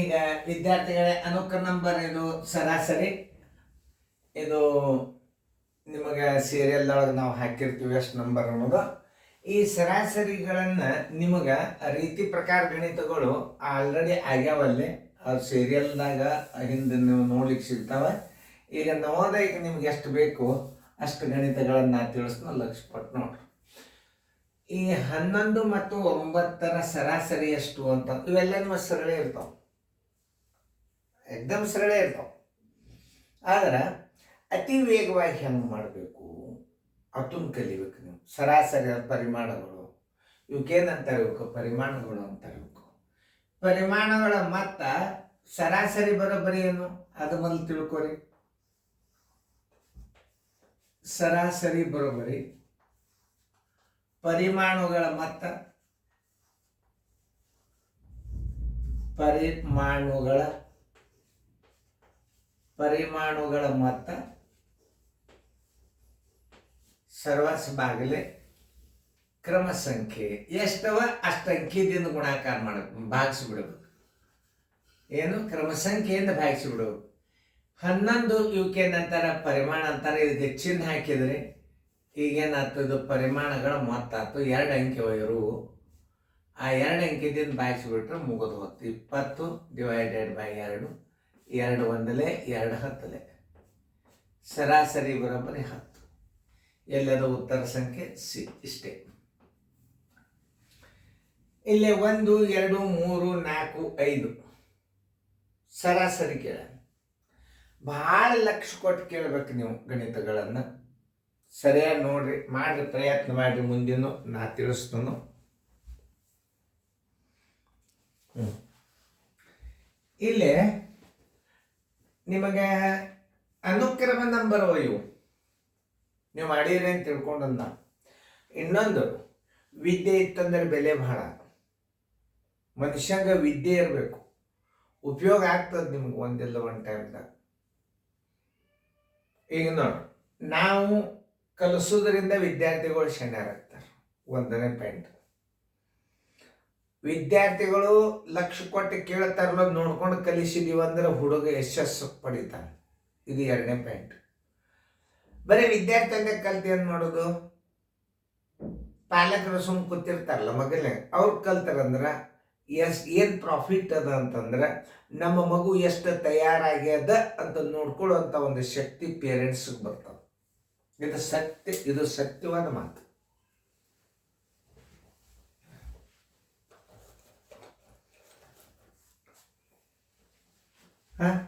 ಈಗ ವಿದ್ಯಾರ್ಥಿಗಳ ಅನುಕ್ರಮ ನಂಬರ್ ಇದು ಸರಾಸರಿ. ಇದು ನಿಮಗೆ ಸೀರಿಯಲ್ದೊಳಗೆ ನಾವು ಹಾಕಿರ್ತೀವಿ ಎಷ್ಟು ನಂಬರ್ ಅನ್ನೋದು. ಈ ಸರಾಸರಿಗಳನ್ನು ನಿಮಗೆ ರೀತಿ ಪ್ರಕಾರ ಗಣಿತಗಳು ಆಲ್ರೆಡಿ ಆಗ್ಯಾವಲ್ಲಿ, ಅದು ಸೀರಿಯಲ್ದಾಗ ಹಿಂದೆ ನೀವು ನೋಡ್ಲಿಕ್ಕೆ ಸಿಗ್ತಾವೆ. ಈಗ ನವೋದಯಕ್ಕೆ ನಿಮ್ಗೆ ಎಷ್ಟು ಬೇಕು ಅಷ್ಟು ಗಣಿತಗಳನ್ನು ನಾ ತಿಳಿಸ್ನ ಲಕ್ಷ್ಯ ಕೊಟ್ಟು ನೋಡ್ರಿ. ಈ 11 ಮತ್ತು 9ರ ಸರಾಸರಿ ಎಷ್ಟು ಅಂತ ಇವೆಲ್ಲ ನಿಮ್ಮ ಸರಳ ಇರ್ತಾವೆ, ಎಕ್ದಮ್ ಸರಳ ಇರ್ತಾವೆ. ಆದ್ರೆ ಅತಿ ವೇಗವಾಗಿ ಹೆಂಗೆ ಮಾಡಬೇಕು ಅದನ್ನು ಕಲಿಬೇಕು ನೀವು. ಸರಾಸರಿ ಪರಿಮಾಣಗಳು ಇವಕ್ಕೇನಂತ ಇರಬೇಕು, ಪರಿಮಾಣಗಳು ಅಂತ ಇರಬೇಕು. ಪರಿಮಾಣಗಳ ಮೊತ್ತ ಸರಾಸರಿ ಬರೋಬ್ಬರಿ ಏನು ಅದು ಮೊದಲು ತಿಳ್ಕೊರಿ. ಸರಾಸರಿ ಬರೋಬ್ಬರಿ ಪರಿಮಾಣಗಳ ಮೊತ್ತ, ಪರಿಮಾಣಗಳ ಮೊತ್ತ ಸರ್ವಸ್ ಬಾಗಿಲೆ ಕ್ರಮ ಸಂಖ್ಯೆ ಎಷ್ಟವ ಅಷ್ಟು ಅಂಕಿದಿಂದ ಗುಣಾಕಾರ ಮಾಡಬೇಕು, ಭಾಗಿಸಿಬಿಡ್ಬೇಕು. ಏನು ಕ್ರಮ ಸಂಖ್ಯೆಯಿಂದ ಭಾಗಿಸಿಬಿಡ್ಬೇಕು. 11 ಇವಕ್ಕೇನಂತಾರ ಪರಿಮಾಣ ಅಂತಾರೆ. ಇದಕ್ಕೆ ಚಿಹ್ನೆ ಹಾಕಿದ್ರೆ ಈಗೇನಾಗ್ತದೆ, ಪರಿಮಾಣಗಳ ಮೊತ್ತ ಆಯ್ತು. 2 ಅಂಕೆ ಇರುವು, ಆ 2 ಅಂಕೆದಿಂದ ಭಾಗಿಸಿಬಿಟ್ರೆ ಮುಗಿದು ಹೋಗ್ತು. 20 ಡಿವೈಡೆಡ್ ಬೈ 2, 2 ಒಂದಲೆ 2 ಹತ್ತಲೆ, ಸರಾಸರಿ ಬರೋಬ್ಬರಿ 10. ಎಲ್ಲದ ಉತ್ತರ ಸಂಖ್ಯೆ ಸಿ. ಇಷ್ಟೇ. ಇಲ್ಲಿ 1 2 3 4 5 ಸರಾಸರಿ ಕೇಳ. ಭಾಳ ಲಕ್ಷ ಕೊಟ್ಟು ಕೇಳಬೇಕು ನೀವು ಗಣಿತಗಳನ್ನು. ಸರಿಯಾಗಿ ನೋಡ್ರಿ, ಮಾಡ್ರಿ, ಪ್ರಯತ್ನ ಮಾಡ್ರಿ. ಮುಂದಿನ ನಾ ತಿಳಿಸ್ತನು. ಇಲ್ಲಿ ನಿಮಗೆ ಅನುಕ್ರಮ ನಂಬರ್ ಇವು ನೀವು ಮಾಡಿರಿ ಅಂತ ತಿಳ್ಕೊಂಡಂದ. ಇನ್ನೊಂದು, ವಿದ್ಯೆ ಇತ್ತಂದ್ರೆ ಬೆಲೆ ಬಹಳ. ಮನುಷ್ಯಂಗೆ ವಿದ್ಯೆ ಇರಬೇಕು, ಉಪಯೋಗ ಆಗ್ತದೆ ನಿಮ್ಗೆ ಒಂದಿಲ್ಲ ಒಂದು ಟೈಮ್ದಾಗ. ಈಗ ನೋಡಿ, ನಾವು ಕಲಿಸೋದ್ರಿಂದ ವಿದ್ಯಾರ್ಥಿಗಳು ಶಣ್ಯರಾಗ್ತಾರೆ. 1ನೇ ಪಾಯಿಂಟ್. ವಿದ್ಯಾರ್ಥಿಗಳು ಲಕ್ಷ ಕೊಟ್ಟು ಕೇಳ್ತಾರಲ್ಲ, ನೋಡ್ಕೊಂಡು ಕಲಿಸಿದೀವಿ ಅಂದ್ರೆ ಹುಡುಗ ಯಶಸ್ಸು ಪಡಿತಾನೆ. ಇದು 2ನೇ ಪಾಯಿಂಟ್. ಬರೀ ವಿದ್ಯಾರ್ಥಿ ಅಂದ್ರೆ ಕಲ್ತು ಏನು ಮಾಡೋದು, ಪಾಲಕರು ಸುಮ್ ಕೂತಿರ್ತಾರಲ್ಲ ಮಗಲೇ, ಅವ್ರು ಕಲ್ತಾರಂದ್ರೆ ಏನು ಪ್ರಾಫಿಟ್ ಅದ ಅಂತಂದ್ರೆ ನಮ್ಮ ಮಗು ಎಷ್ಟು ತಯಾರಾಗ್ಯದ ಅಂತ ನೋಡ್ಕೊಳ್ಳುವಂಥ ಒಂದು ಶಕ್ತಿ ಪೇರೆಂಟ್ಸ್ಗೆ ಬರ್ತದೆ. ಇದು ಸತ್ಯವಾದ ಮಾತು.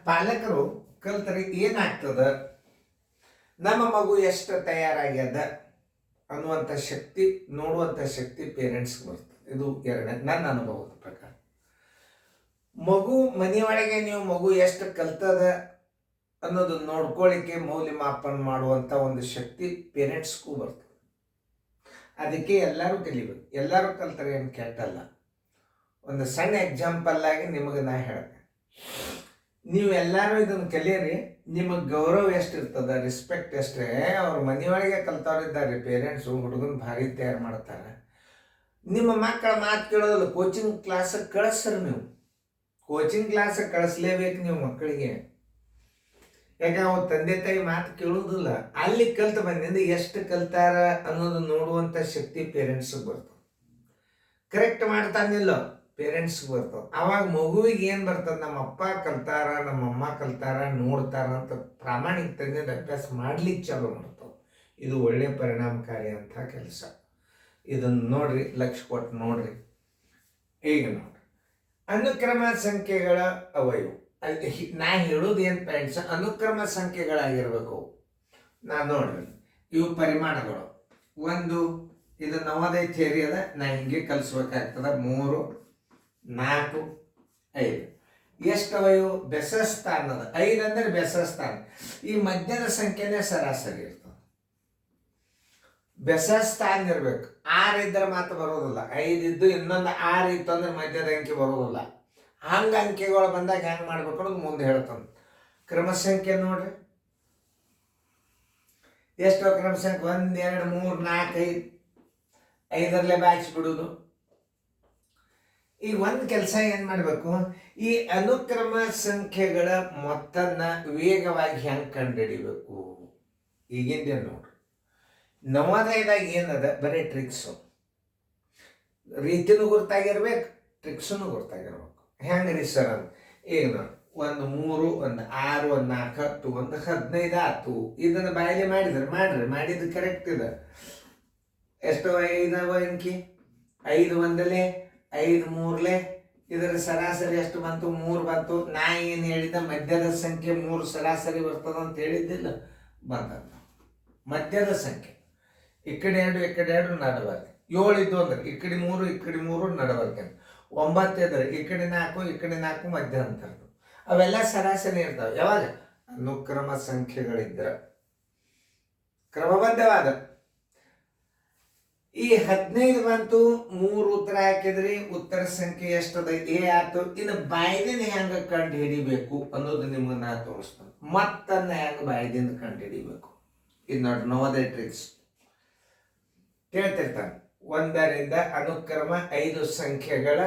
ಪಾಲಕರು ಕಲ್ತರೆ ಏನಾಗ್ತದ, ನಮ್ಮ ಮಗು ಎಷ್ಟು ತಯಾರಾಗ್ಯದ ಅನ್ನುವಂಥ ಶಕ್ತಿ, ನೋಡುವಂಥ ಶಕ್ತಿ ಪೇರೆಂಟ್ಸ್ಗೆ ಬರ್ತದೆ. ಇದು 2ನೇ ನನ್ನ ಅನುಭವದ ಪ್ರಕಾರ. ಮಗು ಮನೆಯೊಳಗೆ ನೀವು ಮಗು ಎಷ್ಟು ಕಲ್ತದ ಅನ್ನೋದು ನೋಡ್ಕೊಳ್ಳಿಕ್ಕೆ ಮೌಲ್ಯಮಾಪನ ಮಾಡುವಂಥ ಒಂದು ಶಕ್ತಿ ಪೇರೆಂಟ್ಸ್ಗೂ ಬರ್ತದೆ. ಅದಕ್ಕೆ ಎಲ್ಲರೂ ಕಲಿಬೇಕು. ಎಲ್ಲರೂ ಕಲ್ತಾರೆ ಏನು ಕೆಟ್ಟಲ್ಲ. ಒಂದು ಸಣ್ಣ ಎಕ್ಸಾಂಪಲ್ ಆಗಿ ನಿಮಗೆ ನಾ ಹೇಳ್ತೆ, ನೀವು ಎಲ್ಲರೂ ಇದನ್ನು ಕಲಿಯಿರಿ, ನಿಮಗೆ ಗೌರವ ಎಷ್ಟಿರ್ತದ, ರೆಸ್ಪೆಕ್ಟ್ ಎಷ್ಟೇ. ಅವ್ರ ಮನೆಯೊಳಗೆ ಕಲ್ತವ್ರಿದ್ದಾರೆ ಪೇರೆಂಟ್ಸು, ಹುಡುಗನ ಭಾರಿ ತಯಾರು ಮಾಡ್ತಾರೆ. ನಿಮ್ಮ ಮಕ್ಕಳ ಮಾತು ಕೇಳೋದಿಲ್ಲ, ಕೋಚಿಂಗ್ ಕ್ಲಾಸಿಗೆ ಕಳಿಸ್ರಿ. ನೀವು ಕೋಚಿಂಗ್ ಕ್ಲಾಸಿಗೆ ಕಳಿಸ್ಲೇಬೇಕು ನೀವು ಮಕ್ಕಳಿಗೆ. ಯಾಕೆ ಅವ್ರ ತಂದೆ ತಾಯಿ ಮಾತು ಕೇಳೋದಿಲ್ಲ. ಅಲ್ಲಿ ಕಲ್ತು ಬಂದಿಂದ ಎಷ್ಟು ಕಲ್ತಾರ ಅನ್ನೋದು ನೋಡುವಂಥ ಶಕ್ತಿ ಪೇರೆಂಟ್ಸ್ಗೆ ಬರ್ತದೆ. ಕರೆಕ್ಟ್ ಮಾಡ್ತಾನಿಲ್ಲ ಪೇರೆಂಟ್ಸ್ಗೆ ಬರ್ತದೆ. ಆವಾಗ ಮಗುವಿಗೆ ಏನು ಬರ್ತದೆ, ನಮ್ಮ ಅಪ್ಪ ಕಲ್ತಾರ, ನಮ್ಮ ಅಮ್ಮ ಕಲ್ತಾರ, ನೋಡ್ತಾರ ಅಂತ ಪ್ರಾಮಾಣಿಕತೆಯಿಂದ ಅಭ್ಯಾಸ ಮಾಡ್ಲಿಕ್ಕೆ ಚಾಲು ಮಾಡ್ತಾವೆ. ಇದು ಒಳ್ಳೆಯ ಪರಿಣಾಮಕಾರಿ ಅಂತ ಕೆಲಸ. ಇದನ್ನು ನೋಡ್ರಿ, ಲಕ್ಷ್ಯ ಕೊಟ್ಟು ನೋಡ್ರಿ. ಈಗ ನೋಡ್ರಿ, ಅನುಕ್ರಮ ಸಂಖ್ಯೆಗಳ ಅವಯವು. ಅಲ್ಲಿ ನಾ ಹೇಳೋದು ಏನು ಪಾಯಿಂಟ್ಸ್, ಅನುಕ್ರಮ ಸಂಖ್ಯೆಗಳಾಗಿರ್ಬೇಕು. ನಾ ನೋಡ್ರಿ, ಇವು ಪರಿಮಾಣಗಳು. 1 ಇದು ನವೋದಯ ಥಿಯರಿ ಅದ, ನಾ ಹಿಂಗೆ ಕಲಿಸ್ಬೇಕಾಗ್ತದ. 3 4 5 ಎಷ್ಟವ ಇವು? ಬೆಸಸ್ಥಾನ ಅದ. 5 ಅಂದ್ರೆ ಬೆಸಸ್ಥಾನ. ಈ ಮಧ್ಯದ ಸಂಖ್ಯೆನೇ ಸರಾಸರಿ ಇರ್ತದೆ. ಬೆಸಸ್ಥಾನ ಇರ್ಬೇಕು. 6 ಇದ್ರೆ ಮಾತ್ರ ಬರೋದಿಲ್ಲ. 5 ಇದ್ದು ಇನ್ನೊಂದು 6 ಇತ್ತು ಅಂದ್ರೆ ಮಧ್ಯದ ಅಂಕಿ ಬರೋದಿಲ್ಲ. ಹಂಗೆ ಅಂಕೆಗಳು ಬಂದಾಗ ಹೆಂಗೆ ಮಾಡ್ಬೇಕು ಅನ್ನೋದು ಮುಂದೆ ಹೇಳ್ತಾನೆ. ಕ್ರಮ ಸಂಖ್ಯೆ ನೋಡ್ರಿ ಎಷ್ಟು ಕ್ರಮ ಸಂಖ್ಯೆ? 1 2 3 4 5. 5ರಲ್ಲೇ ಬಾಯಿಸ್ಬಿಡುದು. ಈಗ ಒಂದು ಕೆಲಸ ಏನು ಮಾಡಬೇಕು, ಈ ಅನುಕ್ರಮ ಸಂಖ್ಯೆಗಳ ಮೊತ್ತನ ವೇಗವಾಗಿ ಹೆಂಗೆ ಕಂಡುಹಿಡಿಬೇಕು ಈಗಿಂದ ನೋಡ್ರಿ. ನವೋದಯದಾಗ ಏನದ, ಬರೀ ಟ್ರಿಕ್ಸು, ರೀತಿನೂ ಗುರ್ತಾಗಿರ್ಬೇಕು, ಟ್ರಿಕ್ಸೂ ಗುರ್ತಾಗಿರ್ಬೇಕು. ಹೆಂಗೆ ರೀ ಸರ್ ಅಂತ, ಈಗ ನೋಡಿ, 1 3 1 6 1 4 10 1 15 ಆಯ್ತು. ಇದನ್ನು ಬಾಯಲ್ಲಿ ಮಾಡ್ರಿ ಮಾಡಿದ್ದು ಕರೆಕ್ಟ್ ಇದೆ. ಎಷ್ಟು 5 ಅಂಕಿ, 5 ಒಂದಲೇ 5 ಮೂರಲೆ, ಇದರ ಸರಾಸರಿ ಎಷ್ಟು ಬಂತು, 3 ಬಂತು. ನಾ ಏನು ಹೇಳಿದ್ದ, ಮಧ್ಯದ ಸಂಖ್ಯೆ 3 ಸರಾಸರಿ ಬರ್ತದ ಅಂತ ಹೇಳಿದ್ದಿಲ್ಲ, ಬಂದದ್ದು ಮಧ್ಯದ ಸಂಖ್ಯೆ. ಈ ಕಡೆ 2 ಈ ಕಡೆ 2 ನಡಬಾರ್ದು. 7 ಇದ್ದು ಅಂದ್ರೆ ಈ ಕಡೆ 3 ಈ ಕಡೆ 3 ನಡಬಾರ್ದು. 9 ಇದ್ರೆ ಈ ಕಡೆ 4 ಈ ಕಡೆ 4 ಮಧ್ಯ ಅಂತದ್ದು. ಅವೆಲ್ಲ ಸರಾಸರಿ ಇರ್ತಾವೆ. ಯಾವಾಗ ಅನುಕ್ರಮ ಸಂಖ್ಯೆಗಳಿದ್ರ ಕ್ರಮಬದ್ಧವಾದ. ಈ 15 ಬಂತು, 3 ಉತ್ತರ ಹಾಕಿದ್ರಿ, ಉತ್ತರ ಸಂಖ್ಯೆ ಎಷ್ಟದ, ಎ ಆಯ್ತು. ಇನ್ನು ಬಾಯ್ದಿನ ಹೆಂಗ ಕಂಡು ಹಿಡಿಬೇಕು ಅನ್ನೋದು ನಿಮ್ಗೆ ನಾ ತೋರಿಸ್ತೇನೆ. ಮತ್ತನ್ನ ಹೆಂಗ ಬಾಯ್ದಿಂದ ಕಂಡು ಹಿಡಿಬೇಕು, ಇದು ನೋಡಿ ನವೋದಯ ಟ್ರಿಕ್ಸ್ ಕೇಳ್ತಿರ್ತಾನೆ. 1ರಿಂದ ಅನುಕ್ರಮ 5 ಸಂಖ್ಯೆಗಳ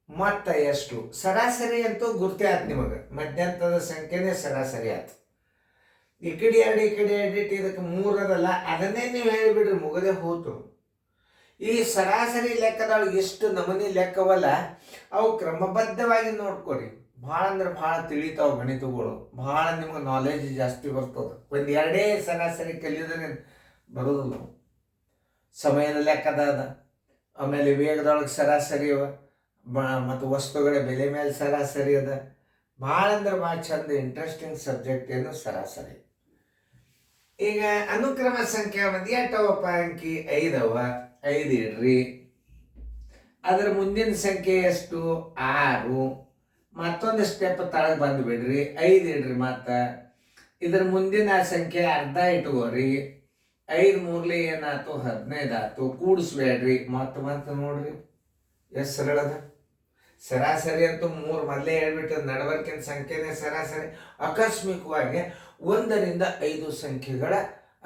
ಮೊತ್ತ ಎಷ್ಟು, ಸರಾಸರಿ ಅಂತೂ ಗುರ್ತೇ ಆಯ್ತು ನಿಮಗೆ. ಮಧ್ಯಂತರದ ಸಂಖ್ಯೆನೇ ಸರಾಸರಿ ಆಯ್ತು. ಈ ಕಡೆ 2 ಈ ಕಡೆ 2 ಇಟ್ಟು ಇದಕ್ಕೆ 3 ಅದಲ್ಲ, ಅದನ್ನೇ ನೀವು ಹೇಳಿಬಿಡ್ರಿ, ಮುಗದೆ ಹೋತು. ಈ ಸರಾಸರಿ ಲೆಕ್ಕದೊಳಗೆ ಎಷ್ಟು ನಮೂನಿ ಲೆಕ್ಕವಲ್ಲ, ಅವು ಕ್ರಮಬದ್ಧವಾಗಿ ನೋಡ್ಕೊರಿ. ಭಾಳ ಅಂದ್ರೆ ಭಾಳ ತಿಳಿತಾವ ಗಣಿತಗಳು, ಭಾಳ ನಿಮ್ಗೆ ನಾಲೆಜ್ ಜಾಸ್ತಿ ಬರ್ತದೆ. ಒಂದು 2 ಸರಾಸರಿ ಕಲಿಯೋದ್ರೆ ಬರೋದಿಲ್ಲ. ಸಮಯದ ಲೆಕ್ಕದ ಅದ, ಆಮೇಲೆ ವೇಗದೊಳಗೆ ಸರಾಸರಿ ಅವ, ಮತ್ತು ವಸ್ತುಗಳ ಬೆಲೆ ಮೇಲೆ ಸರಾಸರಿ ಅದ. ಭಾಳ ಅಂದ್ರೆ ಭಾಳ ಚಂದ ಇಂಟ್ರೆಸ್ಟಿಂಗ್ ಸಬ್ಜೆಕ್ಟ್ ಏನು ಸರಾಸರಿ. ಈಗ ಅನುಕ್ರಮ ಸಂಖ್ಯೆ ಒಂದು ಎಷ್ಟವಪ್ಪ ಅಂಕಿ, 5 ಅವ, 5 ಇಡ್ರಿ. ಅದರ ಮುಂದಿನ ಸಂಖ್ಯೆ ಎಷ್ಟು, 6. ಮತ್ತೊಂದು ಸ್ಟೆಪ್ ತಳಗೆ ಬಂದುಬಿಡ್ರಿ, 5 ಇಡ್ರಿ. ಮತ್ತು ಇದರ ಮುಂದಿನ ಸಂಖ್ಯೆ ಅರ್ಧ ಇಟ್ಕೋರಿ. 5 ಮೂರಲೆ ಏನಾಯ್ತು, 15 ಆಯ್ತು. ಕೂಡಿಸ್ಬೇಡ್ರಿ, ಮತ್ತೆ ನೋಡ್ರಿ ಎಷ್ಟು ಸರಳದ. ಸರಾಸರಿ ಅಂತೂ 3 ಮೊದಲೇ ಹೇಳ್ಬಿಟ್ಟು, ನಡವರ್ಕಿನ ಸಂಖ್ಯೆನೇ ಸರಾಸರಿ. ಆಕಸ್ಮಿಕವಾಗಿ 1ರಿಂದ 5 ಸಂಖ್ಯೆಗಳ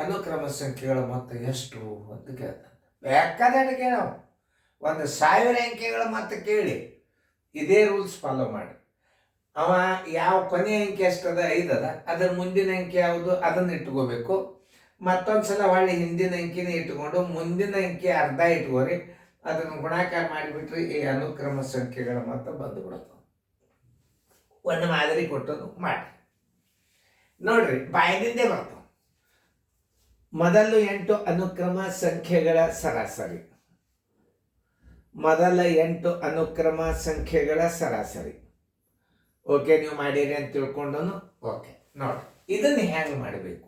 ಅನುಕ್ರಮ ಸಂಖ್ಯೆಗಳ ಮೊತ್ತ ಎಷ್ಟು ಅಂತ ಕೇಳ್ತಾನೆ. ಬೇಕಾದಷ್ಟು ಕೇಳವ, 1000 ಅಂಕೆಗಳ ಮೊತ್ತ ಕೇಳಿ ಇದೇ ರೂಲ್ಸ್ ಫಾಲೋ ಮಾಡಿ. ಅವ ಯಾವ ಕೊನೆ ಅಂಕೆ ಎಷ್ಟದ, 5 ಅದ, ಅದರ ಮುಂದಿನ ಅಂಕೆ ಯಾವುದು ಅದನ್ನು ಇಟ್ಕೋಬೇಕು. ಮತ್ತೊಂದ್ಸಲ ಹೊಳ್ಳಿ ಹಿಂದಿನ ಅಂಕಿನ ಇಟ್ಕೊಂಡು ಮುಂದಿನ ಅಂಕೆ ಅರ್ಧ ಇಟ್ಕೋರಿ. ಅದನ್ನು ಗುಣಾಕಾರ ಮಾಡಿಬಿಟ್ರಿ, ಈ ಅನುಕ್ರಮ ಸಂಖ್ಯೆಗಳ ಮೊತ್ತ ಬಂದು ಬಿಡುತ್ತೆ. ಒಂದು ಮಾದರಿ ಕೊಟ್ಟದು ಮಾಡಿ ನೋಡ್ರಿ, ಬಾಯಿನಿಂದೇ ಬರ್ತಾವ. ಮೊದಲು 8 ಅನುಕ್ರಮ ಸಂಖ್ಯೆಗಳ ಸರಾಸರಿ. ಮೊದಲ 8 ಅನುಕ್ರಮ ಸಂಖ್ಯೆಗಳ ಸರಾಸರಿ. ಓಕೆ, ನೀವು ಮಾಡಿರಿ ಅಂತ ತಿಳ್ಕೊಂಡು ಓಕೆ. ನೋಡ್ರಿ, ಇದನ್ನು ಹೆಂಗೆ ಮಾಡಬೇಕು.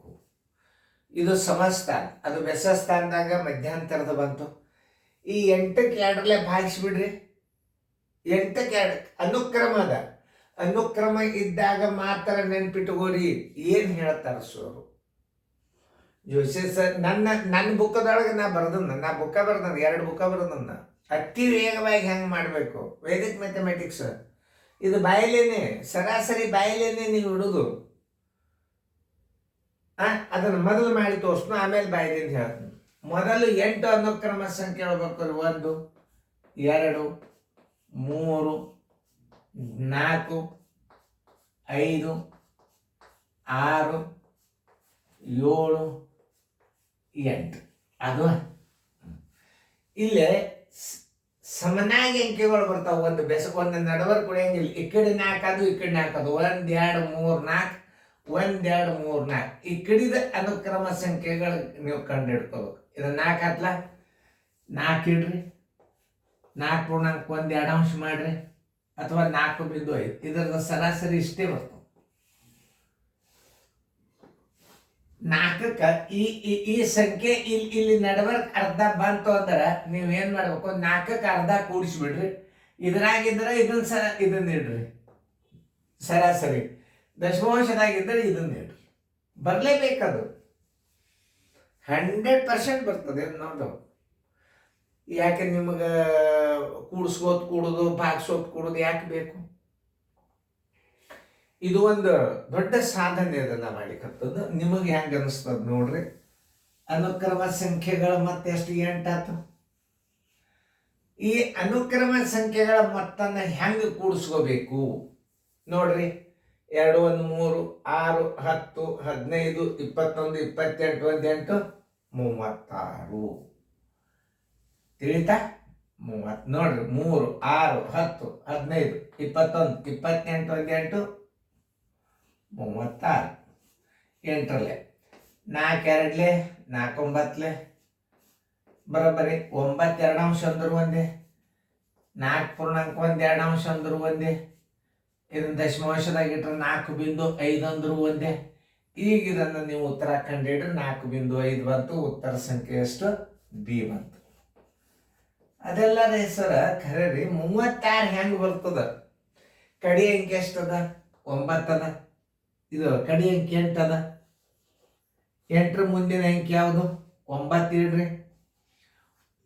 ಇದು ಸಮಸ್ಥಾನ, ಅದು ಬೆಸಸ್ಥಾನದಾಗ ಮಧ್ಯಂತರದ ಬಂತು. ಈ 8ಕ್ಕೆ 2 ಭಾಗಿಸ್ಬಿಡ್ರಿ. 8ಕ್ಕೆ 2 ಅನುಕ್ರಮ ಅದ. ಅನುಕ್ರಮ ಇದ್ದಾಗ ಮಾತ್ರ ನೆನ್ಪಿಟ್ಕೋರಿ ಏನು ಹೇಳ್ತಾರ ಸೋರು. ಜೋಶಿ ಸರ್ ನನ್ನ ಬುಕ್ಕದೊಳಗೆ ನಾ ಬರ್ದನ್ನ, 2 ಬುಕ್ಕ ಬರ್ದನ್ನ. ಅತಿ ವೇಗವಾಗಿ ಹೆಂಗೆ ಮಾಡಬೇಕು, ವೇದಿಕ್ ಮ್ಯಾಥಮೆಟಿಕ್ಸ್. ಇದು ಬಾಯಲೇನೆ, ಸರಾಸರಿ ಬಾಯಲೇನೆ ನೀವು ಇಡುದು. ಅದನ್ನು ಮೊದಲು ಮಾಡಿ ತೋರಿಸ್ತು, ಆಮೇಲೆ ಬಾಯದಿಂದ ಹೇಳ್ತೀನಿ. ಮೊದಲು 8 ಅನುಕ್ರಮ ಸಂಖ್ಯೆಗಳು ಬರ್ತಾರೆ. 1 2 3 4 5 6 7 8. ಅದು ಇಲ್ಲೇ ಸಮನಾಗಿ ಅಂಕೆಗಳು ಬರ್ತಾವೆ. ಒಂದು ನಡವರ್ ಕುಡಿಯಂಗಿಲ್ಲ. ಈ ಕಡೆ 4 ಅದು, ಈ ಕಡೆ 4 ಅದು. 1 2 3 4 1 2 3 4. ಈ ಕಡಿದ ಅನುಕ್ರಮ ಸಂಖ್ಯೆಗಳು ನೀವು ಕಂಡು ಹಿಡ್ಕೋಬೇಕು. ಇದು 4 ಹತ್ಲ 4 ಇಡ್ರಿ, 4 ಪೂರ್ಣಾಂಕ 1 2 ಅಂಶ ಮಾಡ್ರಿ, ಅಥವಾ 4.5. ಇದರ ಸರಾಸರಿ ಇಷ್ಟೇ ಬರ್ತದೆ. 4ಕ್ಕೆ ಈ ಸಂಖ್ಯೆ ಇಲ್ಲಿ ನಡವರ್ಕ್ ಅರ್ಧ ಬಂತು ಅಂದ್ರೆ ನೀವೇನ್ ಮಾಡ್ಬೇಕು, 4ಕ್ಕೆ ಅರ್ಧ ಕೂಡಿಸ್ಬಿಡ್ರಿ. ಇದ್ರಾಗಿದ್ರೆ ಇದನ್ನ ಇಡ್ರಿ ಸರಾಸರಿ. ದಶಮಾಂಶದಾಗಿದ್ದರೆ ಇದನ್ನ ಇಡ್ರಿ. ಬರಲೇಬೇಕದು, 100% ಬರ್ತದೆ. ನೋಡು, ಯಾಕೆ ನಿಮಗೆ ಕೂಡಿಸ್ಕೋತ್ ಕೂಡೋದು, ಭಾಗಿಸೋತ್ ಕೂಡೋದು ಯಾಕೆ ಬೇಕು? ಇದು ಒಂದು ದೊಡ್ಡ ಸಾಧನೆ ಅದನ್ನ ಮಾಡಿಕತ್ತದ. ನಿಮಗೆ ಹೆಂಗೆ ಅನಿಸ್ತದ ನೋಡ್ರಿ. ಅನುಕ್ರಮ ಸಂಖ್ಯೆಗಳು ಮತ್ತೆ ಎಷ್ಟು 8 ಆಯ್ತು. ಈ ಅನುಕ್ರಮ ಸಂಖ್ಯೆಗಳ ಮೊತ್ತನ ಹೆಂಗೆ ಕೂಡಿಸ್ಕೋಬೇಕು ನೋಡ್ರಿ. 2 1 3 6 10 15 21 28 18 36 ತಿಳಿತಾ? 30 ನೋಡ್ರಿ. 3 6 10 15 21 28 18 36 ಎಂಟರಲ್ಲೇ 4 2 4 9 ಬರೋಬ್ಬರಿ 9 2 ಅಂಶ ಅಂದ್ರು ಒಂದೇ, 4 ಪೂರ್ಣಾಂಕ 1 2 ಅಂಶ ಅಂದ್ರು ಒಂದೇ, ಇದನ್ನ ದಶಮಾಂಶದಾಗ ಇಟ್ರೆ 4.5 ಅಂದ್ರು ಒಂದೇ. ಈಗ ಇದನ್ನು ನೀವು ಉತ್ತರ ಕಂಡಿಡ್ರಿ 4.5 ಬಂತು. ಉತ್ತರ ಸಂಖ್ಯೆ ಎಷ್ಟು? ಬಿ ಬಂತು. ಅದೆಲ್ಲ ರೀ ಸರ ಖರೆ ರೀ. 36 ಹೆಂಗೆ ಬರ್ತದ? ಕಡಿ ಅಂಕಿ ಎಷ್ಟದ? 9 ಅದ. ಇದು ಕಡಿ ಅಂಕಿ 8 ಅದ. 8ರ ಮುಂದಿನ ಅಂಕಿ ಯಾವುದು? 9 ಇಡ್ರಿ.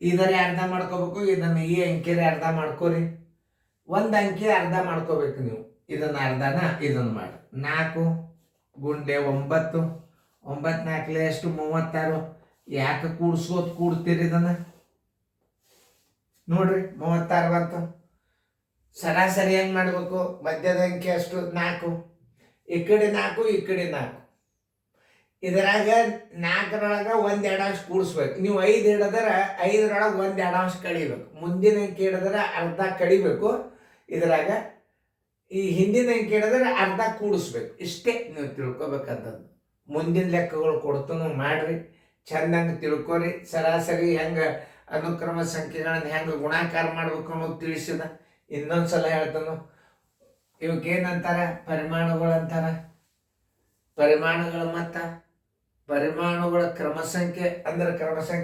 ಇದರ ಅರ್ಧ ಮಾಡ್ಕೋಬೇಕು, ಇದನ್ನು ಈ ಅಂಕಿಯ ಅರ್ಧ ಮಾಡ್ಕೋರಿ. ಒಂದು ಅಂಕಿ ಅರ್ಧ ಮಾಡ್ಕೋಬೇಕು ನೀವು. ಇದನ್ನ ಅರ್ಧನ ಇದನ್ನು ಮಾಡಿ. 4 ಗುಂಡೆ 9 9 4 ಎಷ್ಟು? 36. ಯಾಕೆ ಕೂಡ್ತೀರಿ ಇದನ್ನ? ನೋಡ್ರಿ 36 ಬಂತು. ಸರಾಸರಿ ಹೆಂಗ್ ಮಾಡ್ಬೇಕು? ಮಧ್ಯದ ಅಂಕಿ ಅಷ್ಟು 4, ಈ ಕಡೆ 4 ಈ ಕಡೆ 4. ಇದರಾಗ 4ರೊಳಗೆ 1 2 ಅಂಶ ಕೂಡಿಸ್ಬೇಕು. ನೀವು 5 ಹಿಡಿದ್ರೆ 5ರೊಳಗೆ 1 2 ಅಂಶ ಕಡಿಬೇಕು. ಮುಂದಿನ ಅಂಕಿ ಹಿಡಿದ್ರೆ ಅರ್ಧ ಕಡಿಬೇಕು. ಇದರಾಗ ಈ ಹಿಂದಿನ ಅಂಕಿ ಹಿಡಿದ್ರೆ ಅರ್ಧ ಕೂಡಿಸ್ಬೇಕು. ಇಷ್ಟೇ ನೀವು ತಿಳ್ಕೊಬೇಕಾದದ್ದು. ಮುಂದಿನ ಲೆಕ್ಕಗಳು ಕೊಡ್ತಾನು ಮಾಡ್ರಿ, ಚಂದಂಗೆ ತಿಳ್ಕೊರಿ. ಸರಾಸರಿ ಹೆಂಗೆ ಅನುಕ್ರಮ ಸಂಖ್ಯೆಗಳನ್ನ ಹೆಂಗೆ ಗುಣಾಕಾರ ಮಾಡ್ಬೇಕು ಅನ್ನೋದು ತಿಳಿಸಿದ. ಇನ್ನೊಂದ್ಸಲ ಹೇಳ್ತಾನು. ಇವಕ್ಕೇನಂತಾರ? ಪರಿಮಾಣಗಳು ಅಂತಾರ. ಪರಿಮಾಣಗಳ ಮೊತ್ತ, ಪರಿಮಾಣಗಳ ಕ್ರಮಸಂಖ್ಯೆ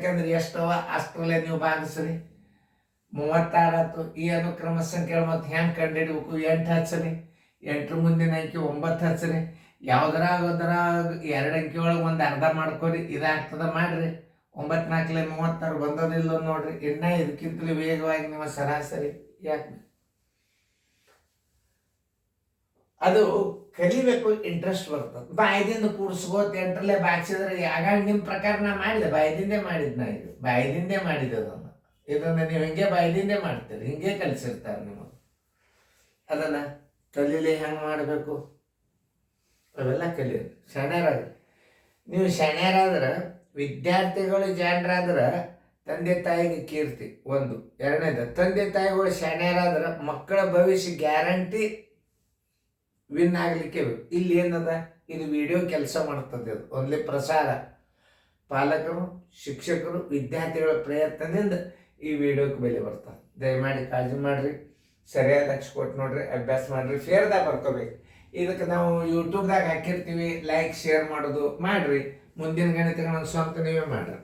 ಅಂದ್ರೆ ಎಷ್ಟವ ಅಷ್ಟರಲ್ಲೇ ನೀವು ಭಾಗಿಸ್ರಿ. 36 ಆಯ್ತು. ಈ ಅನುಕ್ರಮ ಸಂಖ್ಯೆಗಳು ಮತ್ತೆ ಹೆಂಗೆ ಕಂಡುಹಿಡ್ಬೇಕು? 8 ಹಚ್ಚರಿ. 8ರ ಮುಂದಿನ ಅಂಕಿ 9 ಹಚ್ಚರಿ. ಯಾವ್ದ್ರಾಗ 2 ಅಂಕಿ ಒಳಗೆ ಒಂದು ಅರ್ಧ ಮಾಡ್ಕೊರಿ. ಇದಾಗ್ತದ ಮಾಡ್ರಿ. 9 4 36 ಬಂದದಿಲ್ಲ ನೋಡ್ರಿ. ಇನ್ನ ಇದಕ್ಕಿಂತಲೂ ವೇಗವಾಗಿ ನಿಮ್ಮ ಸರಾಸರಿ ಯಾಕೆ ಅದು ಕಲಿಬೇಕು, ಇಂಟ್ರೆಸ್ಟ್ ಬರ್ತದೆ. ಬಾಯ್ದಿಂದ ಕೂಡಿಸ್ಕೋತ 8ರಲ್ಲೇ ಬಾಗಿಸಿದ್ರೆ ಆಗಾಗ ನಿಮ್ಮ ಪ್ರಕಾರ ನಾ ಮಾಡಿದೆ, ಬಾಯ್ದಿಂದೇ ಮಾಡಿದ್ನ. ಇದು ಬಾಯ್ದಿಂದೇ ಮಾಡಿದ್ದದನ್ನು. ಇದನ್ನು ನೀವು ಹಿಂಗೆ ಬಾಯ್ದಿಂದೇ ಮಾಡ್ತೀರಿ, ಹಿಂಗೆ ಕಲಿಸಿರ್ತಾರೆ ನಿಮಗೆ. ಅದನ್ನು ಕಲೀಲಿ ಹೆಂಗೆ ಮಾಡಬೇಕು ಅವೆಲ್ಲ ಕಲಿಯೋದು. ಶಾಣ್ಯರಾಗ್ರಿ. ನೀವು ಶಾಣ್ಯರಾದ್ರೆ, ವಿದ್ಯಾರ್ಥಿಗಳು ಜಾಣರಾದ್ರೆ ತಂದೆ ತಾಯಿಗೆ ಕೀರ್ತಿ ಒಂದು. ಎರಡನೇದು, ತಂದೆ ತಾಯಿಗಳು ಶಾಣ್ಯರಾದ್ರೆ ಮಕ್ಕಳ ಭವಿಷ್ಯ ಗ್ಯಾರಂಟಿ ವಿನ್ ಆಗ್ಲಿಕ್ಕೆ ಬೇಕು. ಇಲ್ಲಿ ಏನದ? ಇದು ವಿಡಿಯೋ ಕೆಲಸ ಮಾಡ್ತದೆ. ಅದು ಓನ್ಲಿ ಪ್ರಸಾರ. ಪಾಲಕರು, ಶಿಕ್ಷಕರು, ವಿದ್ಯಾರ್ಥಿಗಳ ಪ್ರಯತ್ನದಿಂದ ಈ ವಿಡಿಯೋಕ್ಕೆ ಬೆಲೆ ಬರ್ತದೆ. ದಯಮಾಡಿ ಕಾಳಜಿ ಮಾಡಿರಿ, ಸರಿಯಾದ ಲಕ್ಷ ಕೊಟ್ಟು ನೋಡ್ರಿ, ಅಭ್ಯಾಸ ಮಾಡಿರಿ, ಫೇರ್ದಾಗ ಬರ್ಕೋಬೇಕು. ಇದಕ್ಕೆ ನಾವು ಯೂಟ್ಯೂಬ್ದಾಗ ಹಾಕಿರ್ತೀವಿ, ಲೈಕ್ ಶೇರ್ ಮಾಡೋದು ಮಾಡಿರಿ. ಮುಂದಿನ ಗಣಿತಗಳನ್ನು ಸ್ವಂತ ನೀವೇ ಮಾಡ್ರಿ.